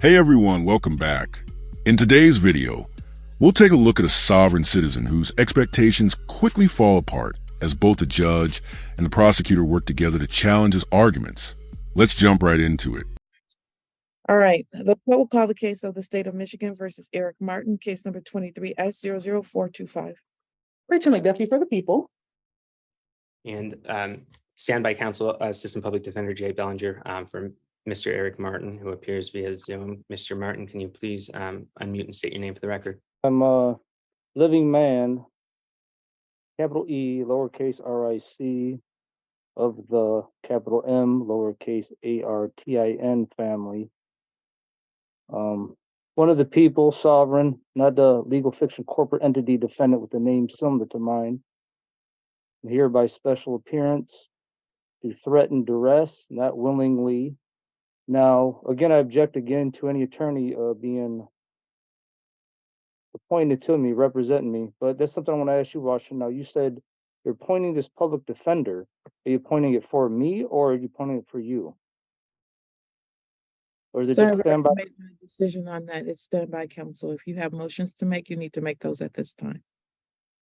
Hey everyone, welcome back. In today's video, we'll take a look at a sovereign citizen whose expectations quickly fall apart as both the judge and the prosecutor work together to challenge his arguments. Let's jump right into it. All right, the court will call the case of the state of Michigan versus Eric Martin, case number 23S00425. Rachel McDuffie for the people. And standby counsel, Assistant Public Defender Jay Bellinger for Mr. Eric Martin, who appears via Zoom. Mr. Martin, can you please unmute and state your name for the record? I'm a living man, capital E, lowercase R-I-C, of the capital M, lowercase A-R-T-I-N family. One of the people, sovereign, not a legal fiction corporate entity defendant with a name similar to mine. I'm here by special appearance to threaten duress, not willingly. Now, again, I object again to any attorney being appointed to me, representing me. But that's something I want to ask you, Washington. Now, you said you're appointing this public defender. Are you appointing it for me, or are you appointing it for you? Or is it Sir, just I standby? made my decision on that. It's standby counsel. If you have motions to make, you need to make those at this time.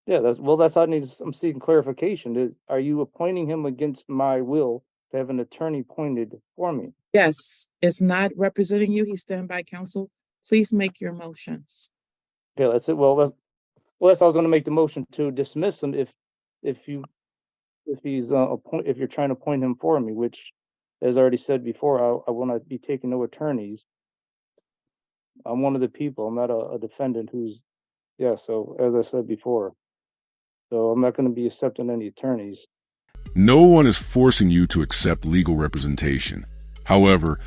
Yeah, that's how I need. I'm seeking clarification. Are you appointing him against my will to have an attorney appointed for me? Yes, it's not representing you. He's standby counsel. Please make your motions. Yeah, that's it. Well, that's how I was going to make the motion to dismiss him if he's if you're trying to appoint him for me, which, as I already said before, I will not be taking no attorneys. I'm one of the people. I'm not a defendant who's, yeah. So as I said before, so I'm not going to be accepting any attorneys. No one is forcing you to accept legal representation. However,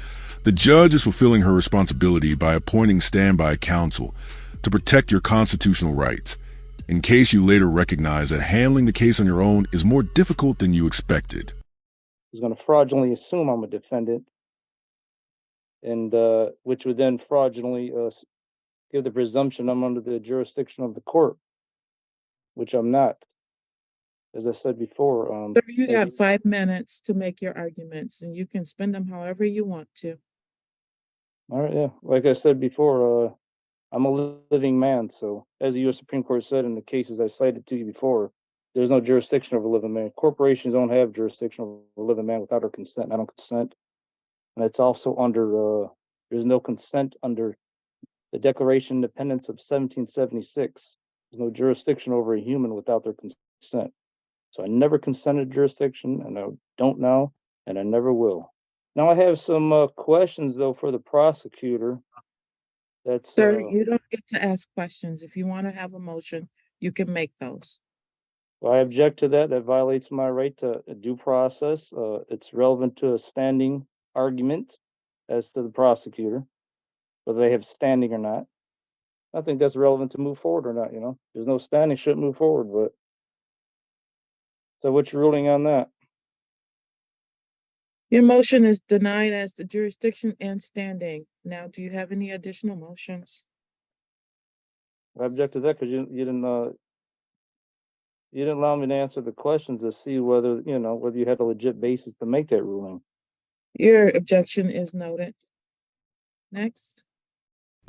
the judge is fulfilling her responsibility by appointing standby counsel to protect your constitutional rights, in case you later recognize that handling the case on your own is more difficult than you expected. He's going to fraudulently assume I'm a defendant, and which would then fraudulently give the presumption I'm under the jurisdiction of the court, which I'm not. As I said before, Sir, you got 5 minutes to make your arguments, and you can spend them however you want to. all right, yeah. Like I said before, I'm a living man. So, as the U.S. Supreme Court said in the cases I cited to you before, there's no jurisdiction over a living man. Corporations don't have jurisdiction over a living man without our consent. I don't consent, and it's also under. There's no consent under the Declaration of Independence of 1776. There's no jurisdiction over a human without their consent. So I never consented to jurisdiction, and I don't now, and I never will. Now I have some questions though for the prosecutor. That's Sir, you don't get to ask questions. If you want to have a motion, you can make those. well, I object to that. That violates my right to a due process. It's relevant to a standing argument as to the prosecutor, whether they have standing or not. I think that's relevant to move forward or not. There's no standing, shouldn't move forward. But so, what's your ruling on that? Your motion is denied as to jurisdiction and standing. Now, do you have any additional motions? I object to that because you didn't allow me to answer the questions to see whether whether you had a legit basis to make that ruling. Your objection is noted. Next.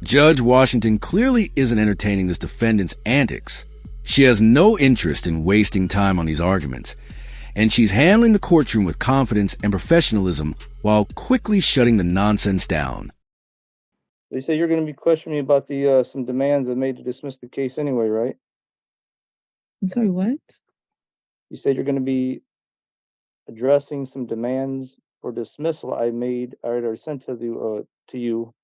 Judge Washington clearly isn't entertaining this defendant's antics. She has no interest in wasting time on these arguments, and she's handling the courtroom with confidence and professionalism while quickly shutting the nonsense down. You say you're going to be questioning me about the some demands I made to dismiss the case anyway, right? I'm sorry, what? You said you're going to be addressing some demands for dismissal I made or sent to you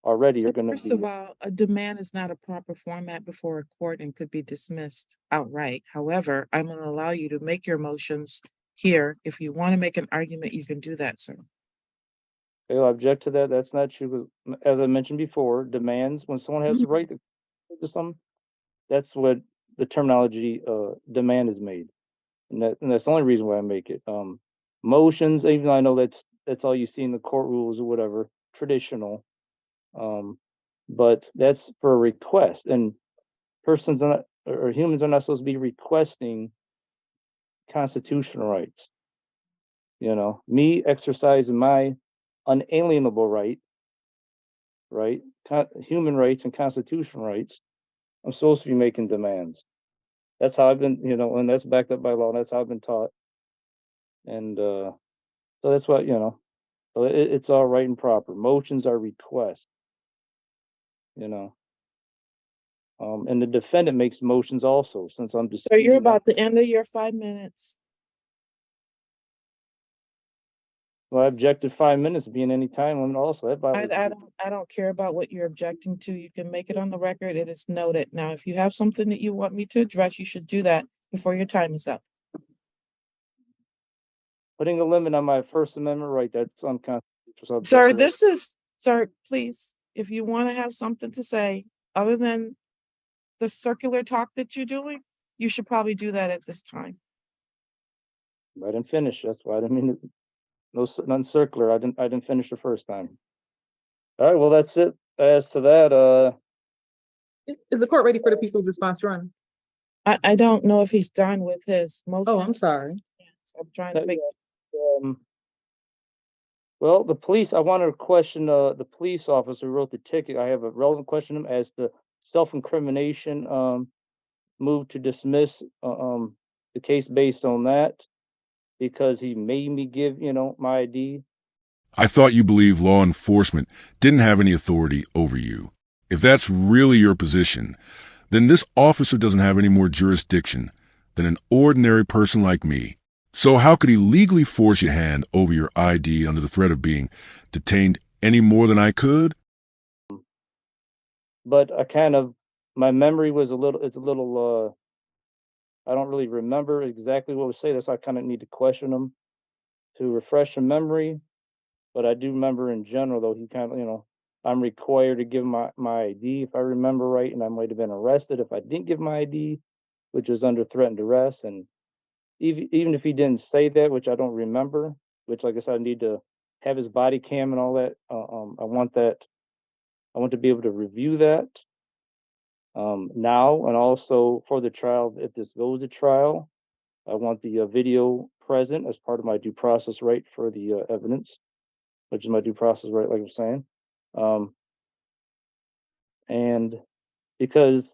already. So You're going to first be. of all, a demand is not a proper format before a court and could be dismissed outright. However, I'm going to allow you to make your motions here. If you want to make an argument, you can do that, sir. I object to that. That's not true. As I mentioned before, demands, when someone has the right to something, that's what the terminology demand is made. And that's the only reason why I make it. Motions, even though I know that's all you see in the court rules or whatever, traditional. But that's for a request, and persons are not, or humans are not supposed to be requesting constitutional rights. Me exercising my unalienable right right? Human rights and constitutional rights, I'm supposed to be making demands. That's how I've been, and that's backed up by law. And that's how I've been taught. And so that's what, so it's all right and proper. Motions are requests, you know. And the defendant makes motions also, since I'm So you're disputing. about to end of your 5 minutes. Well, I objected 5 minutes being any time limit also. That violates. I don't care about what you're objecting to. You can make it on the record. It is noted. Now, if you have something that you want me to address, you should do that before your time is up. Putting a limit on my First Amendment right, that's unconstitutional. Sir, please, if you want to have something to say, other than the circular talk that you're doing, you should probably do that at this time. I didn't finish. That's why I didn't mean none circular. I didn't finish the first time. All right, well, that's it. As to that, Is the court ready for the people's response run? I don't know if he's done with his motion. Oh, I'm sorry. I'm trying to make. Well, the police, I want to question the police officer who wrote the ticket. I have a relevant question to him as to self-incrimination, move to dismiss the case based on that because he made me give, my ID. I thought you believed law enforcement didn't have any authority over you. If that's really your position, then this officer doesn't have any more jurisdiction than an ordinary person like me. So how could he legally force your hand over your ID under the threat of being detained any more than I could? But my memory was it's a little, I don't really remember exactly what was said. That's why I kind of need to question him to refresh the memory. But I do remember in general, though, he kind of, I'm required to give my ID if I remember right, and I might have been arrested if I didn't give my ID, which was under threat and duress. And even if he didn't say that, which I don't remember, which, like I said, I need to have his body cam and all that. I want that. I want to be able to review that now, and also for the trial, if this goes to trial, I want the video present as part of my due process right for the evidence, which is my due process right, like I'm saying. And because,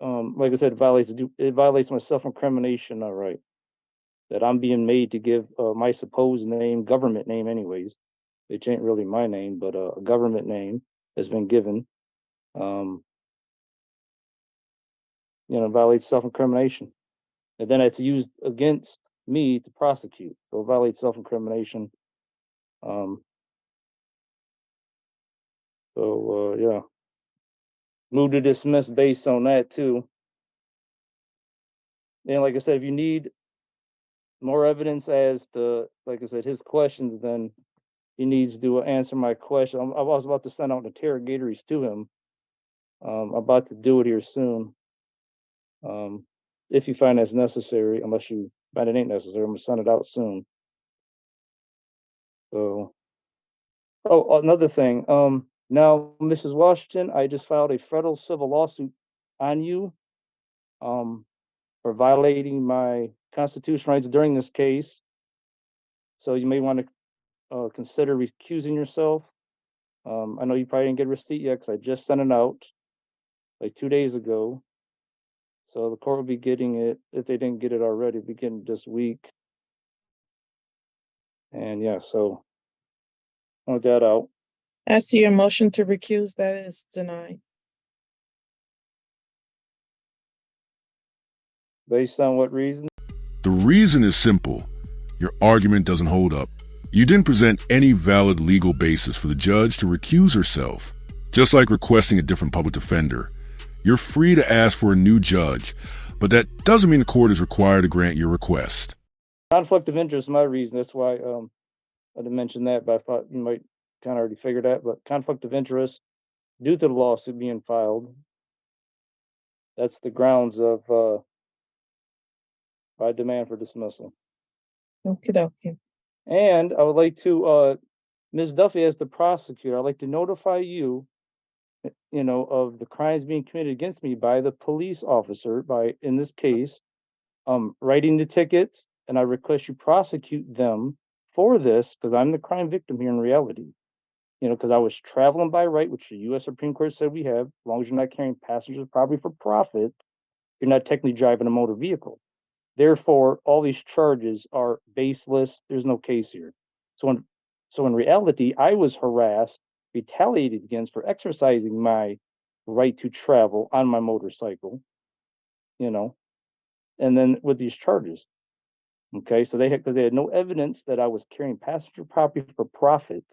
like I said, it violates my self-incrimination, all right, that I'm being made to give my supposed name, government name anyways, which ain't really my name, but a government name has been given, violates self-incrimination. And then it's used against me to prosecute. So it violates self-incrimination. Yeah. Move to dismiss based on that too. And like I said, if you need more evidence as to, like I said, his questions, then he needs to answer my question. I was about to send out interrogatories to him. I'm about to do it here soon. If you find that's necessary, unless you find it ain't necessary, I'm gonna send it out soon. So, another thing. Now, Mrs. Washington, I just filed a federal civil lawsuit on you, for violating my constitutional rights during this case. So you may want to consider recusing yourself. I know you probably didn't get a receipt yet because I just sent it out like 2 days ago. So the court will be getting it, if they didn't get it already, be getting it this week. And yeah, so I want that out. As to your motion to recuse, that is denied. Based on what reason? The reason is simple. Your argument doesn't hold up. You didn't present any valid legal basis for the judge to recuse herself. Just like requesting a different public defender, you're free to ask for a new judge, but that doesn't mean the court is required to grant your request. Conflict of interest is my reason. That's why I didn't mention that, but I thought you might kind of already figure that. But conflict of interest due to the lawsuit being filed, that's the grounds of my demand for dismissal. Okay. And I would like to, Ms. Duffy, as the prosecutor, I'd like to notify you, of the crimes being committed against me by the police officer, in this case, writing the tickets, and I request you prosecute them for this because I'm the crime victim here in reality. because I was traveling by right, which the U.S. Supreme Court said we have, as long as you're not carrying passengers property for profit, you're not technically driving a motor vehicle. Therefore, all these charges are baseless. There's no case here. So in reality, I was harassed, retaliated against for exercising my right to travel on my motorcycle, and then with these charges. Okay, so because they had no evidence that I was carrying passenger property for profit,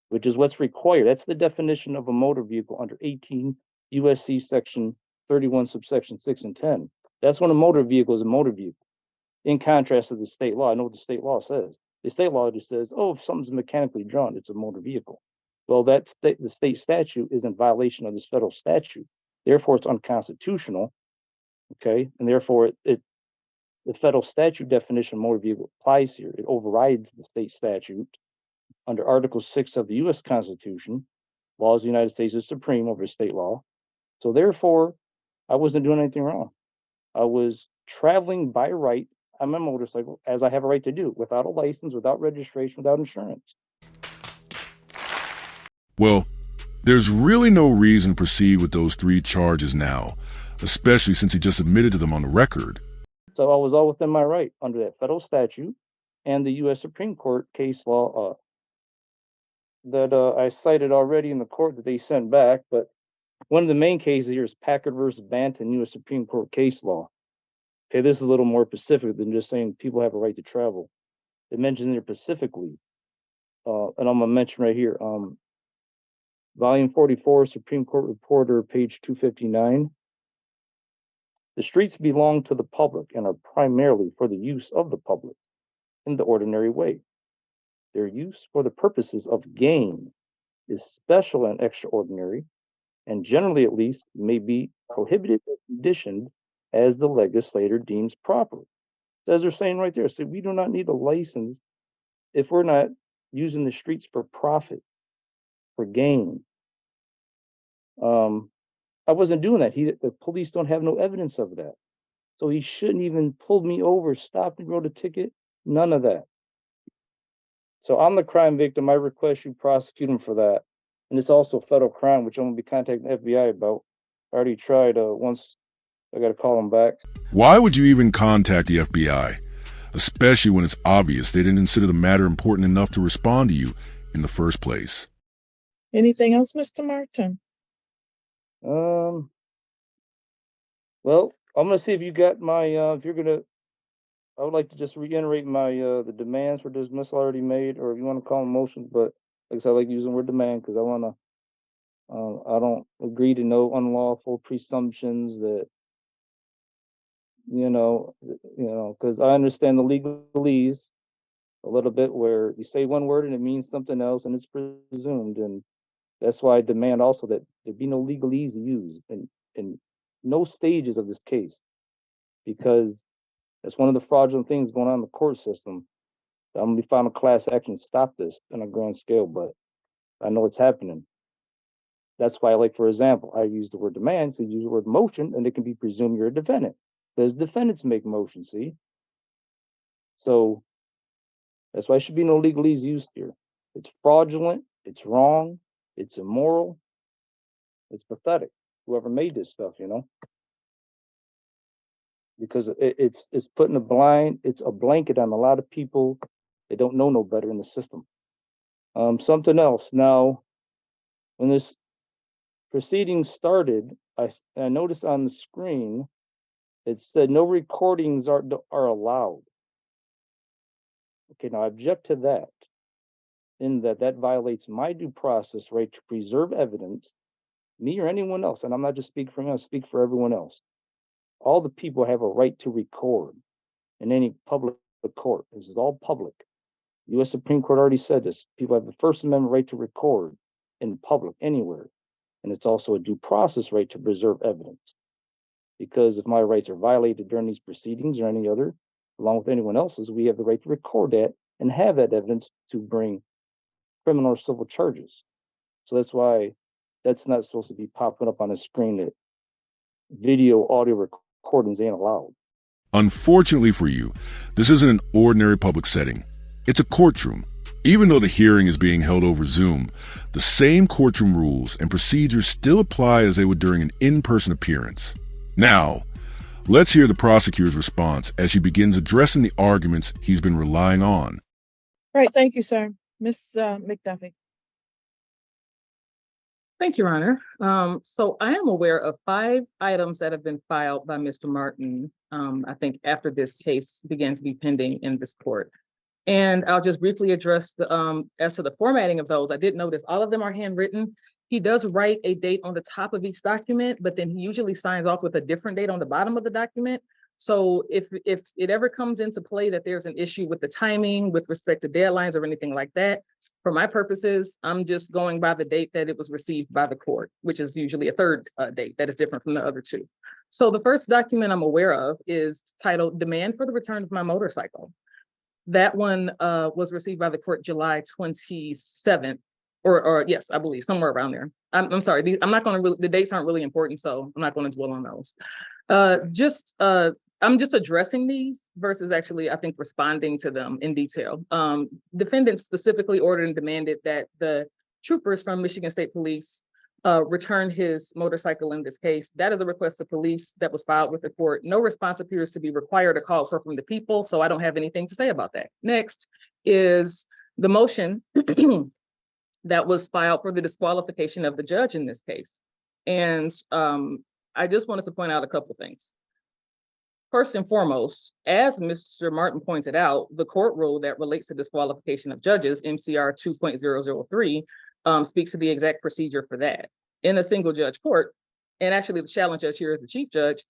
which is what's required. That's the definition of a motor vehicle under 18 USC section 31 subsection 6 and 10. That's when a motor vehicle is a motor vehicle. In contrast to the state law, I know what the state law says. The state law just says, oh, if something's mechanically drawn, it's a motor vehicle. Well, the state statute is in violation of this federal statute. Therefore, it's unconstitutional. Okay, and therefore, the federal statute definition of motor vehicle applies here. It overrides the state statute under Article 6 of the U.S. Constitution. Laws of the United States is supreme over state law. So therefore, I wasn't doing anything wrong. I was traveling by right on my motorcycle, as I have a right to do, without a license, without registration, without insurance. Well, there's really no reason to proceed with those 3 charges now, especially since he just admitted to them on the record. So I was all within my right under that federal statute and the U.S. Supreme Court case law that I cited already in the court that they sent back. But one of the main cases here is Packard versus Banton, U.S. Supreme Court case law. Okay, this is a little more specific than just saying people have a right to travel. It mentions here specifically, and I'm gonna mention right here, volume 44, Supreme Court Reporter, page 259. The streets belong to the public and are primarily for the use of the public in the ordinary way. Their use for the purposes of gain is special and extraordinary, and generally at least may be prohibited or conditioned as the legislator deems proper. As they're saying right there, so we do not need a license if we're not using the streets for profit, for gain. I wasn't doing that. The police don't have no evidence of that. So he shouldn't even pull me over, stopped and wrote a ticket, none of that. So I'm the crime victim. I request you prosecute him for that. And it's also a federal crime, which I'm gonna be contacting the FBI about. I already tried once. I gotta call them back. Why would you even contact the FBI? Especially when it's obvious they didn't consider the matter important enough to respond to you in the first place. Anything else, Mr. Martin? Well, I'm gonna see if you got my if you're gonna I would like to just reiterate my the demands for dismissal already made, or if you want to call them motions, but like I said, I like using the word demand because I don't agree to no unlawful presumptions that because I understand the legalese a little bit where you say one word and it means something else and it's presumed, and that's why I demand also that there be no legalese used in no stages of this case, because that's one of the fraudulent things going on in the court system. I'm gonna be filing a class action to stop this on a grand scale, but I know it's happening. That's why, like, for example, I use the word demand to use the word motion, and it can be presumed you're a defendant. Because defendants make motions, see? So that's why there should be no legalese used here. It's fraudulent, it's wrong, it's immoral, it's pathetic. Whoever made this stuff, because it's putting it's a blanket on a lot of people. They don't know no better in the system. Something else. Now, when this proceeding started, I noticed on the screen it said no recordings are allowed. Okay, now I object to that, in that violates my due process right to preserve evidence, me or anyone else, and I'm not just speaking for me, I speak for everyone else. All the people have a right to record in any public court. This is all public. U.S. Supreme Court already said this. People have the First Amendment right to record in public anywhere. And it's also a due process right to preserve evidence. Because if my rights are violated during these proceedings or any other, along with anyone else's, we have the right to record that and have that evidence to bring criminal or civil charges. So that's why that's not supposed to be popping up on the screen that video, audio recordings ain't allowed. Unfortunately for you, this isn't an ordinary public setting. It's a courtroom, Even though the hearing is being held over Zoom, the same courtroom rules and procedures still apply as they would during an in-person appearance. Now, let's hear the prosecutor's response as she begins addressing the arguments he's been relying on. Right, thank you, sir. Ms. McDuffie. Thank you, Your Honor. So I am aware of 5 items that have been filed by Mr. Martin, I think after this case began to be pending in this court. And I'll just briefly address the as to the formatting of those. I did notice all of them are handwritten. He does write a date on the top of each document, but then he usually signs off with a different date on the bottom of the document. So if it ever comes into play that there's an issue with the timing with respect to deadlines or anything like that, for my purposes, I'm just going by the date that it was received by the court, which is usually a third date that is different from the other 2. So the first document I'm aware of is titled Demand for the Return of My Motorcycle. That one was received by the court July 27th, or yes, I believe somewhere around there. I'm sorry, I'm not going to the dates aren't really important, so I'm not going to dwell on those. I'm just addressing these versus actually, I think, responding to them in detail. Defendant specifically ordered and demanded that the troopers from Michigan State Police return his motorcycle in this case. That is a request of police that was filed with the court. No response appears to be required or called for from the people, so I don't have anything to say about that. Next is the motion that was filed for the disqualification of the judge in this case. And I just wanted to point out a couple things. First and foremost, as Mr. Martin pointed out, the court rule that relates to disqualification of judges, MCR 2.003, speaks to the exact procedure for that. In a single judge court, and actually the challenge judge here is the chief judge,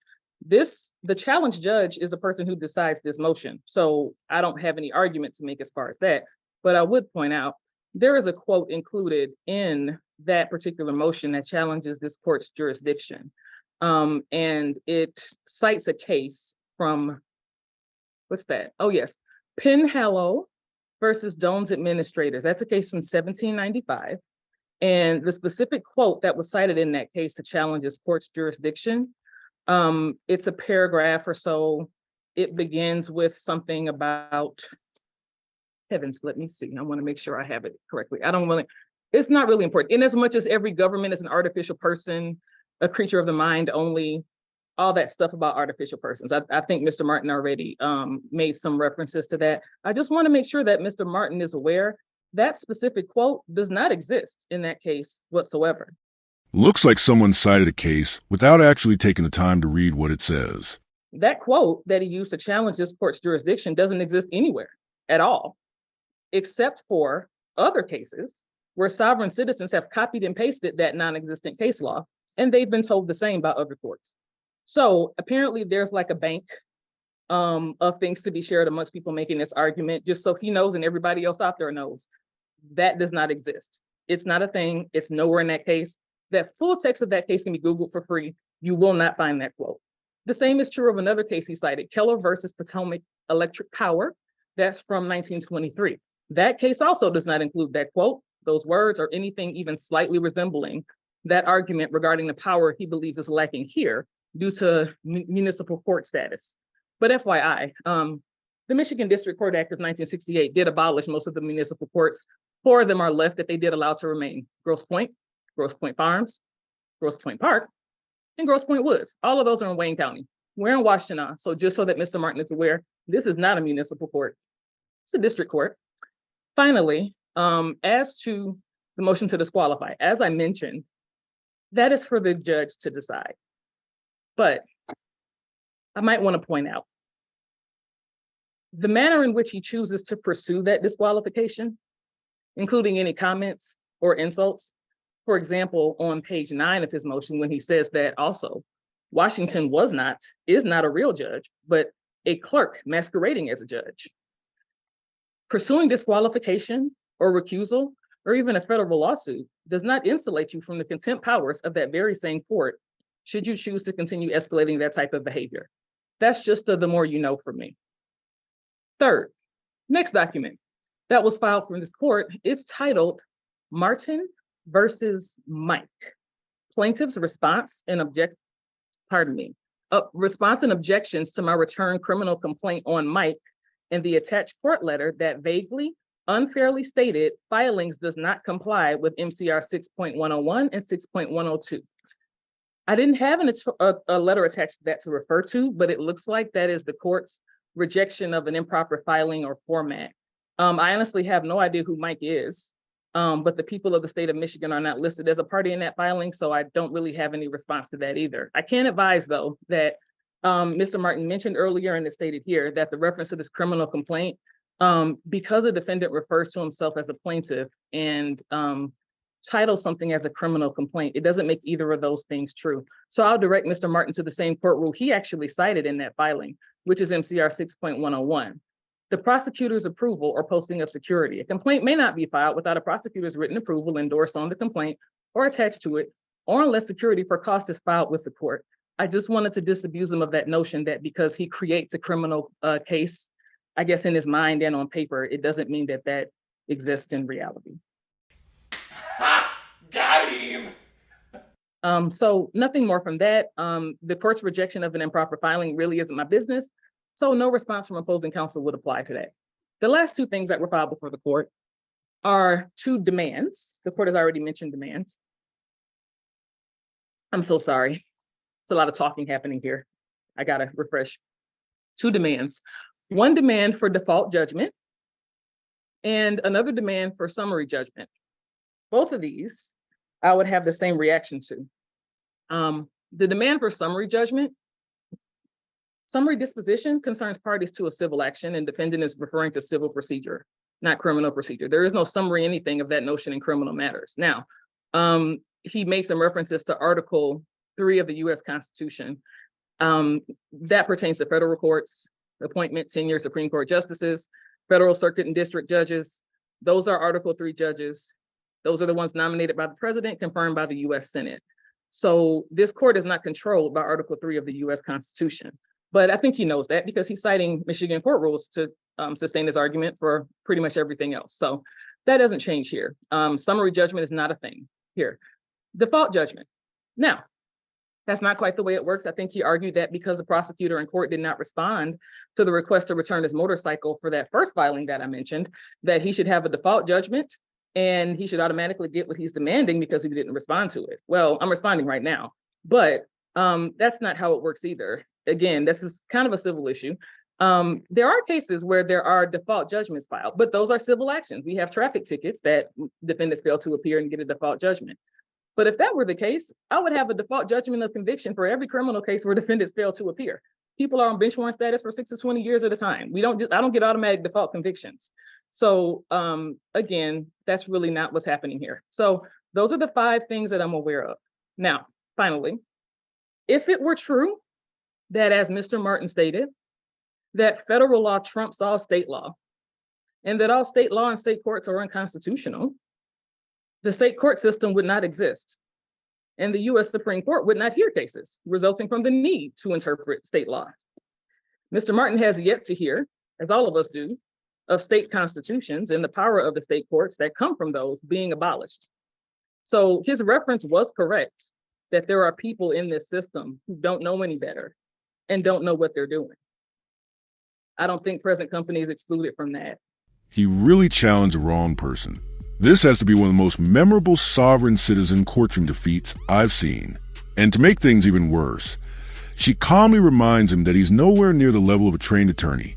the challenge judge is the person who decides this motion. So I don't have any argument to make as far as that, but I would point out there is a quote included in that particular motion that challenges this court's jurisdiction. And it cites a case from, what's that? Oh yes, Penhallow versus Doan's Administrators. That's a case from 1795. And the specific quote that was cited in that case to challenge this court's jurisdiction, it's a paragraph or so. It begins with something about, heavens, let me see. I want to make sure I have it correctly. I don't want to, it's not really important. In as much as every government is an artificial person, a creature of the mind only, all that stuff about artificial persons. I think Mr. Martin already made some references to that. I just want to make sure that Mr. Martin is aware that specific quote does not exist in that case whatsoever. Looks like someone cited a case without actually taking the time to read what it says. That quote that he used to challenge this court's jurisdiction doesn't exist anywhere at all, except for other cases where sovereign citizens have copied and pasted that non-existent case law, and they've been told the same by other courts. So apparently there's like a bank of things to be shared amongst people making this argument, just so he knows and everybody else out there knows that does not exist. It's not a thing. It's nowhere in that case. That full text of that case can be Googled for free. You will not find that quote. The same is true of another case he cited, Keller versus Potomac Electric Power. That's from 1923. That case also does not include that quote, those words, or anything even slightly resembling that argument regarding the power he believes is lacking here due to municipal court status. But FYI, the Michigan District Court Act of 1968 did abolish most of the municipal courts. 4 of them are left that they did allow to remain: Grosse Pointe Farms, Grosse Pointe Park, and Grosse Pointe Woods. All of those are in Wayne County. We're in Washtenaw. So just so that Mr. Martin is aware, this is not a municipal court. It's a district court. Finally, as to the motion to disqualify, as I mentioned, that is for the judge to decide. But I might want to point out the manner in which he chooses to pursue that disqualification, including any comments or insults. For example, on page 9 of his motion, when he says that also Washington is not a real judge, but a clerk masquerading as a judge. Pursuing disqualification or recusal, or even a federal lawsuit, does not insulate you from the contempt powers of that very same court, should you choose to continue escalating that type of behavior. That's just the more you know from me. Third, next document that was filed from this court, it's titled Martin versus Mike. Plaintiff's response and response and objections to my return criminal complaint on Mike and the attached court letter that vaguely, unfairly stated filings does not comply with MCR 6.101 and 6.102. I didn't have a letter attached to that to refer to, but it looks like that is the court's rejection of an improper filing or format. I honestly have no idea who Mike is, but the people of the state of Michigan are not listed as a party in that filing, so I don't really have any response to that either. I can advise, though, that Mr. Martin mentioned earlier, and it's stated here, that the reference to this criminal complaint, because a defendant refers to himself as a plaintiff and titles something as a criminal complaint, it doesn't make either of those things true. So I'll direct Mr. Martin to the same court rule he actually cited in that filing, which is MCR 6.101. The prosecutor's approval or posting of security. A complaint may not be filed without a prosecutor's written approval endorsed on the complaint or attached to it, or unless security for cost is filed with the court. I just wanted to disabuse him of that notion that because he creates a criminal case, I guess in his mind and on paper, it doesn't mean that that exists in reality. Got him! So nothing more from that. The court's rejection of an improper filing really isn't my business. So no response from opposing counsel would apply to that. The last two things that were filed before the court are two demands. The court has already mentioned demands. I'm so sorry. It's a lot of talking happening here. I gotta refresh. Two demands. One demand for default judgment and another demand for summary judgment. Both of these I would have the same reaction to. The demand for summary judgment, summary disposition concerns parties to a civil action, and defendant is referring to civil procedure, not criminal procedure. There is no summary anything of that notion in criminal matters. Now, he made some references to Article 3 of the US Constitution. That pertains to federal courts, appointment, tenure, Supreme Court justices, federal circuit and district judges. Those are Article 3 judges. Those are the ones nominated by the president, confirmed by the US Senate. So this court is not controlled by Article 3 of the US Constitution. But I think he knows that because he's citing Michigan court rules to sustain his argument for pretty much everything else. So that doesn't change here. Summary judgment is not a thing here. Default judgment. Now, that's not quite the way it works. I think he argued that because the prosecutor in court did not respond to the request to return his motorcycle for that first filing that I mentioned, that he should have a default judgment and he should automatically get what he's demanding because he didn't respond to it. Well, I'm responding right now, but that's not how it works either. Again, this is kind of a civil issue. There are cases where there are default judgments filed, but those are civil actions. We have traffic tickets that defendants fail to appear and get a default judgment. But if that were the case, I would have a default judgment of conviction for every criminal case where defendants fail to appear. People are on bench warrant status for 6 to 20 years at a time. I don't get automatic default convictions. So again, that's really not what's happening here. So those are the 5 things that I'm aware of. Now, finally, if it were true that, as Mr. Martin stated, that federal law trumps all state law, and that all state law and state courts are unconstitutional, the state court system would not exist, and the US Supreme Court would not hear cases resulting from the need to interpret state law. Mr. Martin has yet to hear, as all of us do, of state constitutions and the power of the state courts that come from those being abolished. So his reference was correct, that there are people in this system who don't know any better and don't know what they're doing. I don't think present company is excluded from that. He really challenged the wrong person. This has to be one of the most memorable sovereign citizen courtroom defeats I've seen. And to make things even worse, she calmly reminds him that he's nowhere near the level of a trained attorney.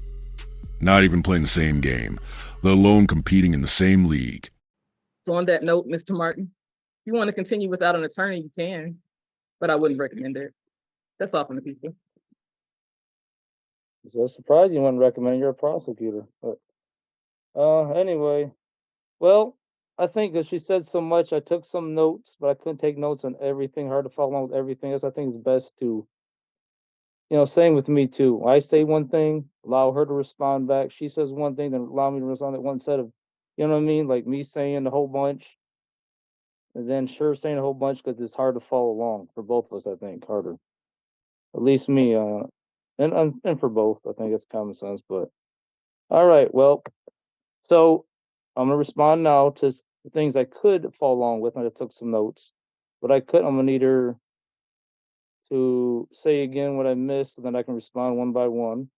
Not even playing the same game, let alone competing in the same league. So on that note, Mr. Martin, if you want to continue without an attorney, you can, but I wouldn't recommend it. That's all from the people. So it's surprising you wouldn't recommend you're a prosecutor. But anyway, well, I think that she said so much. I took some notes, but I couldn't take notes on everything. Hard to follow along with everything else. I think it's best to, same with me too. I say one thing, allow her to respond back. She says one thing, then allow me to respond at one set of, you know what I mean? Like me saying a whole bunch, and then her saying a whole bunch, because it's hard to follow along for both of us. I think harder, at least me. And for both, I think it's common sense. But all right, well, so I'm gonna respond now to the things I could follow along with, and I took some notes. But I'm gonna need her to say again what I missed, and then I can respond one by one.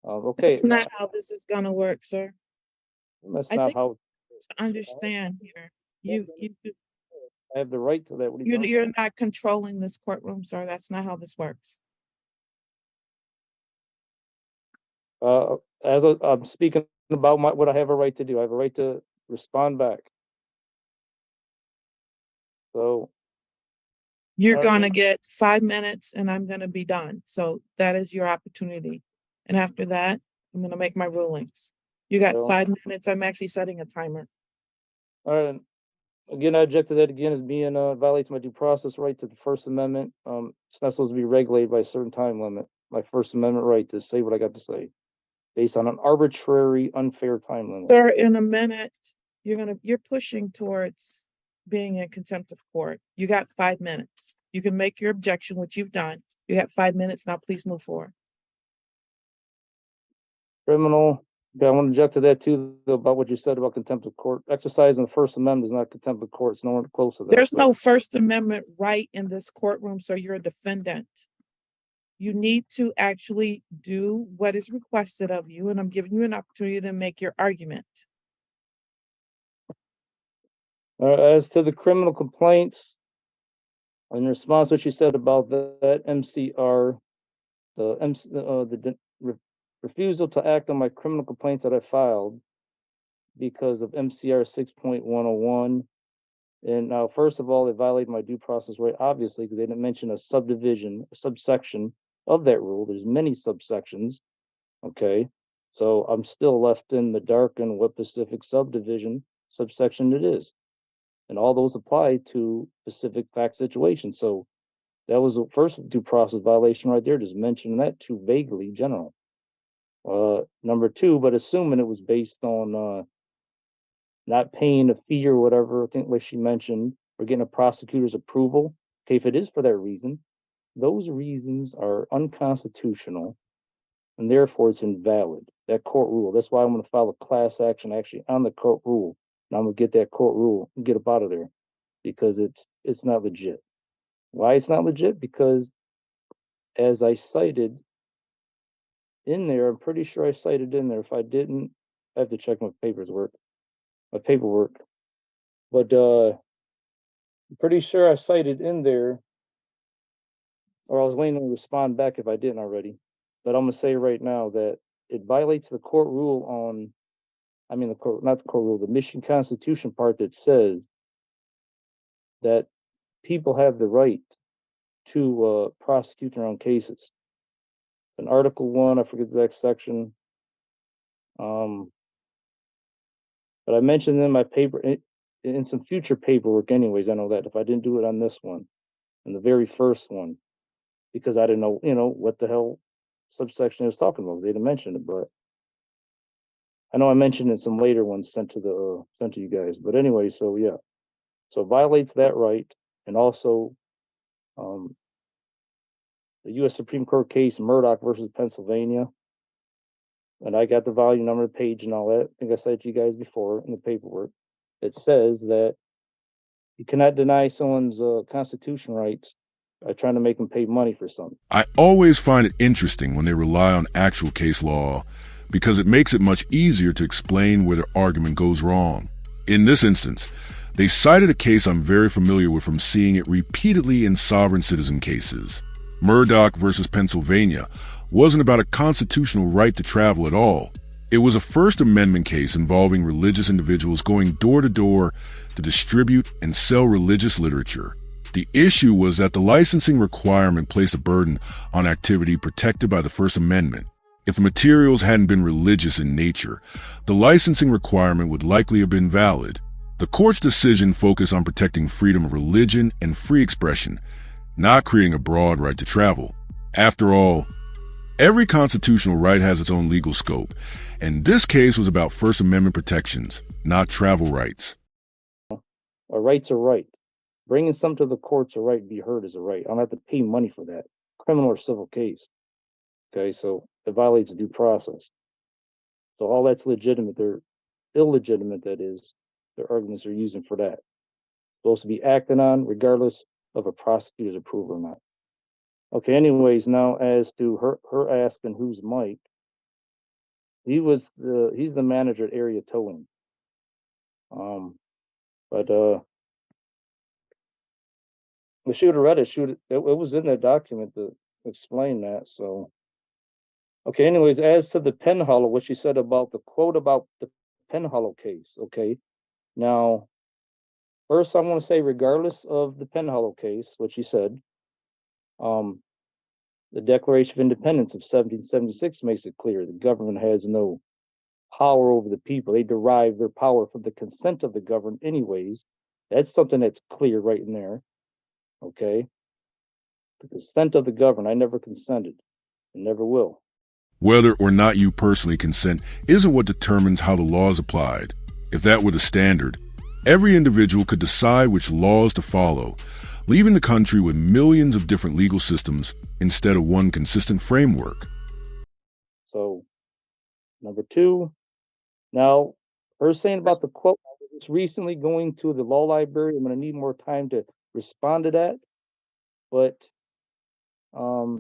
Okay. It's not how this is gonna work, sir. That's I not think how to understand here, you, I have the right to that. What are you talking you're about? not controlling this courtroom, sir. That's not how this works. I'm speaking about what I have a right to do. I have a right to respond back. So, You're all right, gonna get 5 minutes and I'm gonna be done. So that is your opportunity. And after that, I'm gonna make my rulings. You got so, 5 minutes. I'm actually setting a timer. all right. Again, I object to that again as being violates my due process right to the First Amendment. It's not supposed to be regulated by a certain time limit. My First Amendment right to say what I got to say, based on an arbitrary, unfair time limit. Sir, in a minute, you're pushing towards being in contempt of court. You got 5 minutes. You can make your objection, which you've done. You have 5 minutes. Now please move forward. Criminal. Okay, I want to object to that too, though, about what you said about contempt of court. Exercising the First Amendment is not contempt of court. It's nowhere close to that. There's no First Amendment right in this courtroom, so you're a defendant. You need to actually do what is requested of you, and I'm giving you an opportunity to make your argument. As to the criminal complaints, in response to what you said about that MCR, the refusal to act on my criminal complaints that I filed because of MCR 6.101. And now, first of all, it violated my due process right, obviously, because they didn't mention a subdivision, a subsection of that rule. There's many subsections. Okay. So I'm still left in the dark in what specific subdivision subsection it is. And all those apply to specific fact situations. So that was the first due process violation right there, just mentioning that too vaguely general. Number two, but assuming it was based on not paying a fee or whatever, I think like she mentioned, or getting a prosecutor's approval. Okay, if it is for that reason, those reasons are unconstitutional and therefore it's invalid. That court rule. That's why I'm going to file a class action actually on the court rule. And I'm going to get that court rule and get up out of there because it's not legit. Why it's not legit? Because as I cited in there, I'm pretty sure I cited in there. If I didn't, I have to check my paperwork. But I'm pretty sure I cited in there, or I was waiting to respond back if I didn't already. But I'm gonna say right now that it violates the court rule on, I mean the court, not the court rule, the Michigan Constitution part that says that people have the right to prosecute their own cases. In Article 1, I forget the exact section. But I mentioned in my paper, in some future paperwork anyways, I know that if I didn't do it on this one, in the very first one, because I didn't know, what the hell subsection it was talking about. They didn't mention it, but I know I mentioned in some later ones sent to you guys. But anyway, so yeah. So it violates that right. And also the US Supreme Court case Murdoch versus Pennsylvania. And I got the volume number, page, and all that. I think I cited you guys before in the paperwork. It says that you cannot deny someone's constitutional rights by trying to make them pay money for something. I always find it interesting when they rely on actual case law because it makes it much easier to explain where their argument goes wrong. In this instance, they cited a case I'm very familiar with from seeing it repeatedly in sovereign citizen cases. Murdoch versus Pennsylvania wasn't about a constitutional right to travel at all. It was a First Amendment case involving religious individuals going door to door to distribute and sell religious literature. The issue was that the licensing requirement placed a burden on activity protected by the First Amendment. If the materials hadn't been religious in nature, the licensing requirement would likely have been valid. The court's decision focused on protecting freedom of religion and free expression, not creating a broad right to travel. After all, every constitutional right has its own legal scope, and this case was about First Amendment protections, not travel rights. A right's a right. Bringing something to the court's a right, be heard is a right. I don't have to pay money for that, criminal or civil case. Okay, so it violates due process. So all that's legitimate. They're illegitimate, that is, their arguments are using for that. Supposed to be acted on regardless of a prosecutor's approval or not. Okay, anyways, now as to her asking who's Mike, he's the manager at Area Towing. But we should have read it. It was in the document to explain that. So, okay. Anyways, as to the Penhollow, what she said about the quote about the Penhollow case. Okay. Now, first, I want to say, regardless of the Penhollow case, what she said, the Declaration of Independence of 1776 makes it clear the government has no power over the people. They derive their power from the consent of the governed, anyways. That's something that's clear right in there. Okay. The consent of the governed. I never consented and never will. Whether or not you personally consent isn't what determines how the law is applied. If that were the standard, every individual could decide which laws to follow, leaving the country with millions of different legal systems instead of one consistent framework. So, number two, now, her saying about the quote, I was just recently going to the law library. I'm going to need more time to respond to that. But I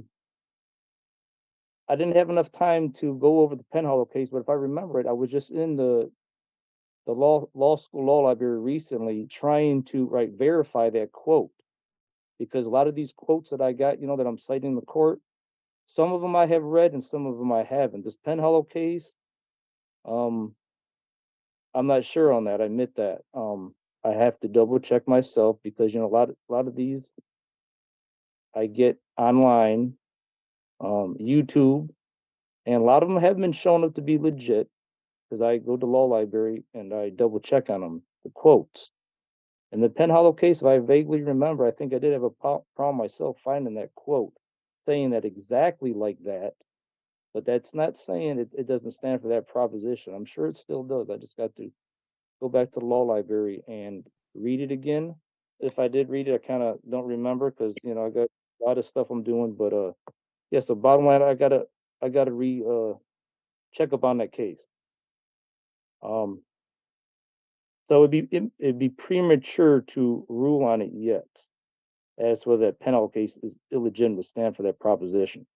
didn't have enough time to go over the Penhollow case. But if I remember it, I was just in the law school law library recently trying to verify that quote. Because a lot of these quotes that I got, that I'm citing in the court, some of them I have read and some of them I haven't. This Penhollow case, I'm not sure on that. I admit that. I have to double check myself because a lot of these I get online, YouTube, and a lot of them have been shown up to be legit because I go to law library and I double check on them, the quotes. In the Penhollow case, if I vaguely remember, I think I did have a problem myself finding that quote, saying that exactly like that. But that's not saying it doesn't stand for that proposition. I'm sure it still does. I just got to go back to the law library and read it again. If I did read it, I kind of don't remember because I got a lot of stuff I'm doing. But yeah. So bottom line, I gotta check up on that case. So it'd be premature to rule on it yet, as to whether that Penhollow case is illegitimate to stand for that proposition.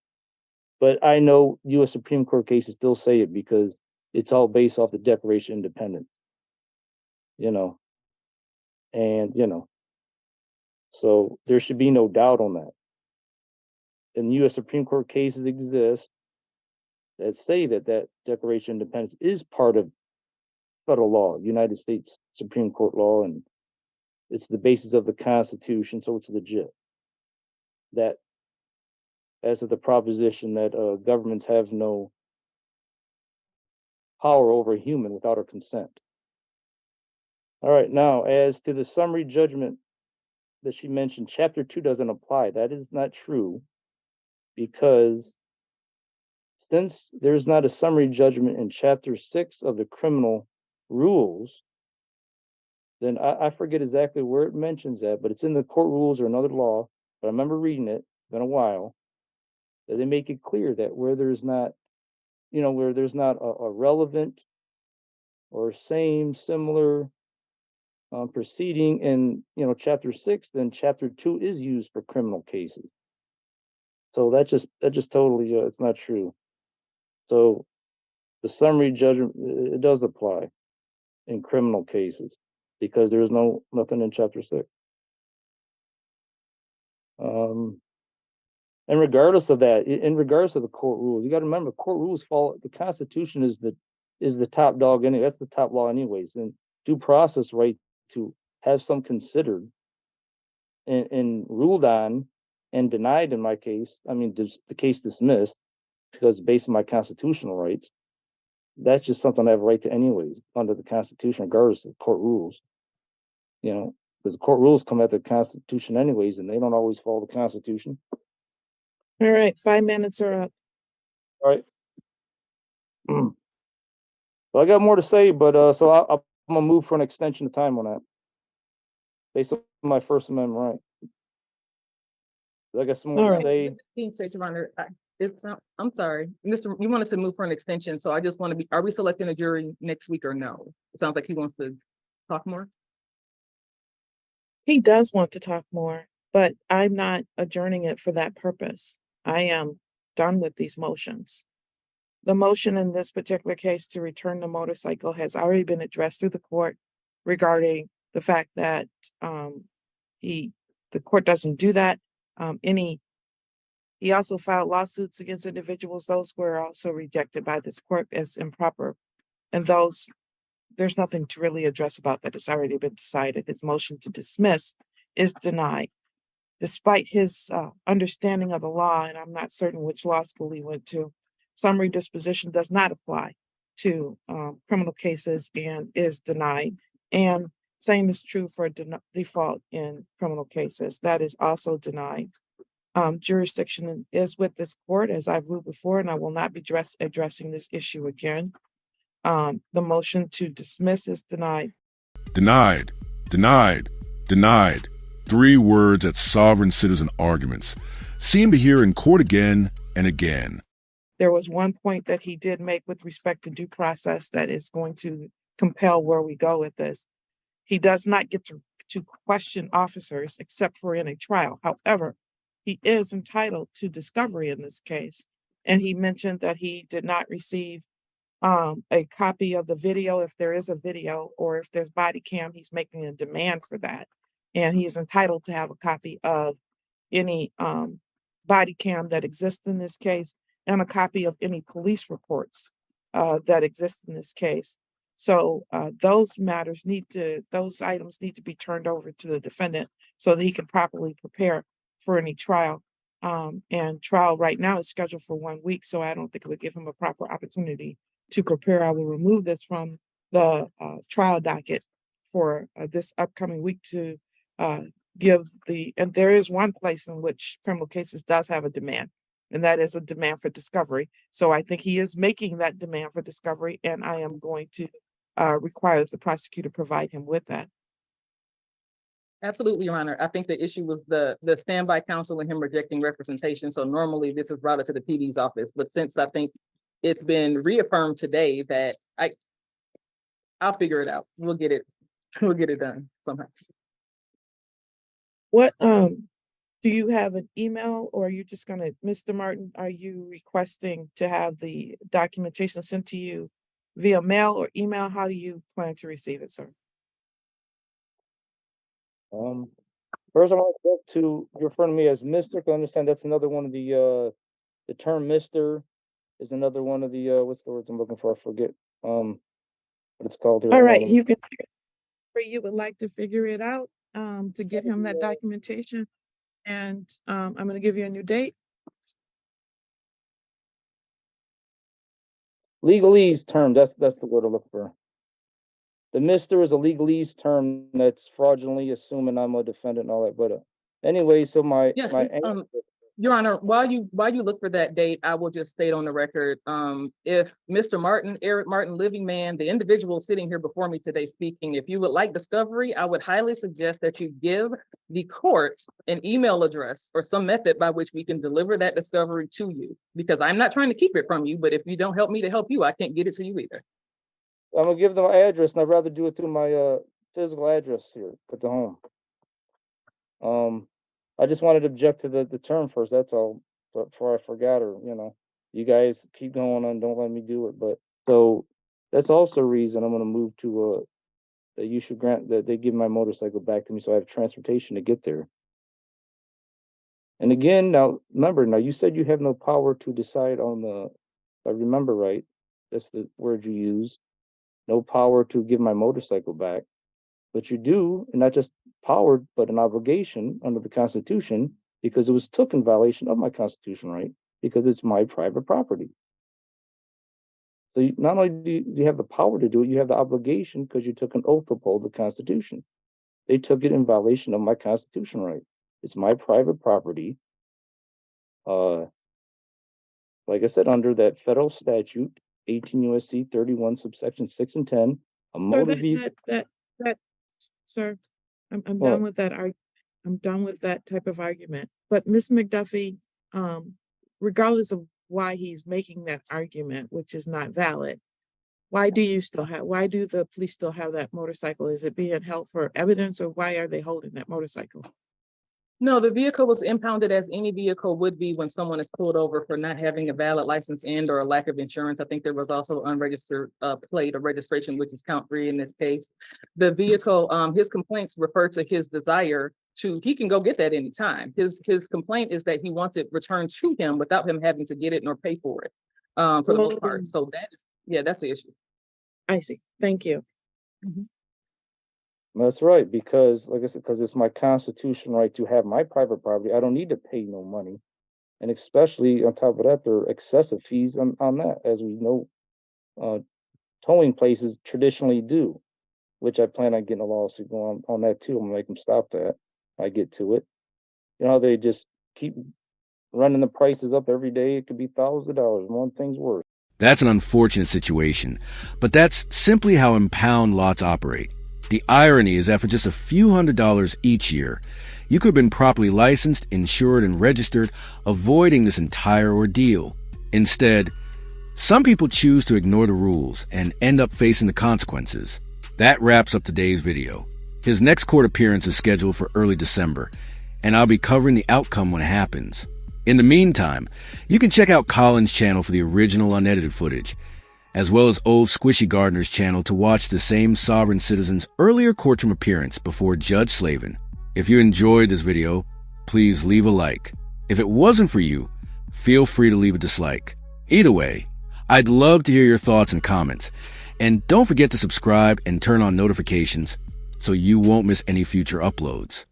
But I know U.S. Supreme Court cases still say it because it's all based off the Declaration of Independence. And so there should be no doubt on that. And U.S. Supreme Court cases exist that say that Declaration of Independence is part of federal law, United States Supreme Court law, and it's the basis of the Constitution, so it's legit. That, as to the proposition that governments have no power over a human without our consent. All right, now, as to the summary judgment that she mentioned, Chapter 2 doesn't apply. That is not true because since there's not a summary judgment in Chapter 6 of the criminal rules, then I forget exactly where it mentions that, but it's in the court rules or another law. But I remember reading it, it's been a while, that they make it clear that where there's not a relevant or similar proceeding in Chapter 6, then Chapter 2 is used for criminal cases. So that just totally it's not true. So the summary judgment, it does apply in criminal cases because there's nothing in Chapter 6. And regardless of that, in regards to the court rules, you got to remember court rules the Constitution is the top dog anyway. That's the top law anyways. And due process right to have some considered and ruled on and denied in my case. I mean, the case dismissed because based on my constitutional rights. That's just something I have a right to anyways under the Constitution, regardless of court rules. Because the court rules come after the Constitution anyways, and they don't always follow the Constitution. All right, 5 minutes are up. All right. So I got more to say, but so I'm gonna move for an extension of time on that, based on my First Amendment right. I got some more to say. I'm sorry, Mr. You wanted to move for an extension, so I just want to be. Are we selecting a jury next week or no? It sounds like he wants to talk more. He does want to talk more, but I'm not adjourning it for that purpose. I am done with these motions. The motion in this particular case to return the motorcycle has already been addressed through the court regarding the fact that the court doesn't do that. He also filed lawsuits against individuals. Those were also rejected by this court as improper. And those, there's nothing to really address about that. It's already been decided. His motion to dismiss is denied. Despite his understanding of the law, and I'm not certain which law school he went to, summary disposition does not apply to criminal cases and is denied. And same is true for default in criminal cases. That is also denied. Jurisdiction is with this court, as I've ruled before, and I will not be addressing this issue again. The motion to dismiss is denied. Denied, denied, denied. 3 words at sovereign citizen arguments. Seem to hear in court again and again. There was one point that he did make with respect to due process that is going to compel where we go with this. He does not get to question officers except for in a trial. However, he is entitled to discovery in this case. And he mentioned that he did not receive a copy of the video, if there is a video, or if there's body cam, he's making a demand for that. And he is entitled to have a copy of any body cam that exists in this case and a copy of any police reports that exist in this case. So those items need to be turned over to the defendant so that he can properly prepare for any trial. And trial right now is scheduled for 1 week, so I don't think it would give him a proper opportunity to prepare. I will remove this from the trial docket for this upcoming week to and there is one place in which criminal cases does have a demand, and that is a demand for discovery. So I think he is making that demand for discovery, and I am going to require that the prosecutor provide him with that. Absolutely, Your Honor. I think the issue was the standby counsel and him rejecting representation. So normally this is brought to the PD's office, but since I think it's been reaffirmed today that I'll figure it out. We'll get it done somehow. What do you have an email, or are you just gonna, Mr. Martin, are you requesting to have the documentation sent to you via mail or email? How do you plan to receive it, sir? First of all, I'd like to refer to me as Mr. 'cause I understand that's another one of the term Mr. is another one of the what's the words I'm looking for? I forget what it's called here. All right, you can, you would like to figure it out to get him that documentation, and I'm going to give you a new date. Legalese term, that's the word I look for. The Mr. is a legalese term that's fraudulently assuming I'm a defendant and all that. But anyway, so Yes, my Your Honor, while you look for that date, I will just state on the record, if Mr. Martin, Eric Martin, living man, the individual sitting here before me today speaking, if you would like discovery, I would highly suggest that you give the court an email address or some method by which we can deliver that discovery to you. Because I'm not trying to keep it from you, but if you don't help me to help you, I can't get it to you either. I'm gonna give them my address, and I'd rather do it through my physical address here at the home. I just wanted to object to the term first. That's all. Before I forgot, or you guys keep going on. Don't let me do it. But so that's also a reason I'm gonna move to that you should grant that they give my motorcycle back to me so I have transportation to get there. And again, now remember, you said you have no power to decide on if I remember right, that's the word you use. No power to give my motorcycle back, but you do, and not just power, but an obligation under the Constitution, because it was took in violation of my constitutional right, because it's my private property. So not only do you have the power to do it, you have the obligation because you took an oath to uphold the Constitution. They took it in violation of my constitutional right. It's my private property. Like I said, under that federal statute, 18 U.S.C. 31 subsection 6 and 10, a motor vehicle. Sir, I'm done with that. I'm done with that type of argument. But Ms. McDuffie, regardless of why he's making that argument, which is not valid, why do the police still have that motorcycle? Is it being held for evidence, or why are they holding that motorcycle? No, the vehicle was impounded as any vehicle would be when someone is pulled over for not having a valid license and or a lack of insurance. I think there was also unregistered plate or registration, which is count 3 in this case. The vehicle, his complaints refer to his desire to, he can go get that anytime. His complaint is that he wants it returned to him without him having to get it nor pay for it, for the most part. So that is, yeah, that's the issue. I see. Thank you. That's right, because like I said, because it's my constitutional right to have my private property. I don't need to pay no money. And especially on top of that, there are excessive fees on that, as we know, towing places traditionally do, which I plan on getting a lawsuit going on that too. I'm gonna make them stop that. I get to it. You know, they just keep running the prices up every day. It could be thousands of dollars. One thing's worse. That's an unfortunate situation, but that's simply how impound lots operate. The irony is that for just a few $100s each year, you could have been properly licensed, insured, and registered, avoiding this entire ordeal. Instead, some people choose to ignore the rules and end up facing the consequences. That wraps up today's video. His next court appearance is scheduled for early December, and I'll be covering the outcome when it happens. In the meantime, you can check out Colin's channel for the original unedited footage, as well as old Squishy Gardner's channel to watch the same sovereign citizen's earlier courtroom appearance before Judge Slavin. If you enjoyed this video, please leave a like. If it wasn't for you, feel free to leave a dislike. Either way, I'd love to hear your thoughts and comments. And don't forget to subscribe and turn on notifications so you won't miss any future uploads.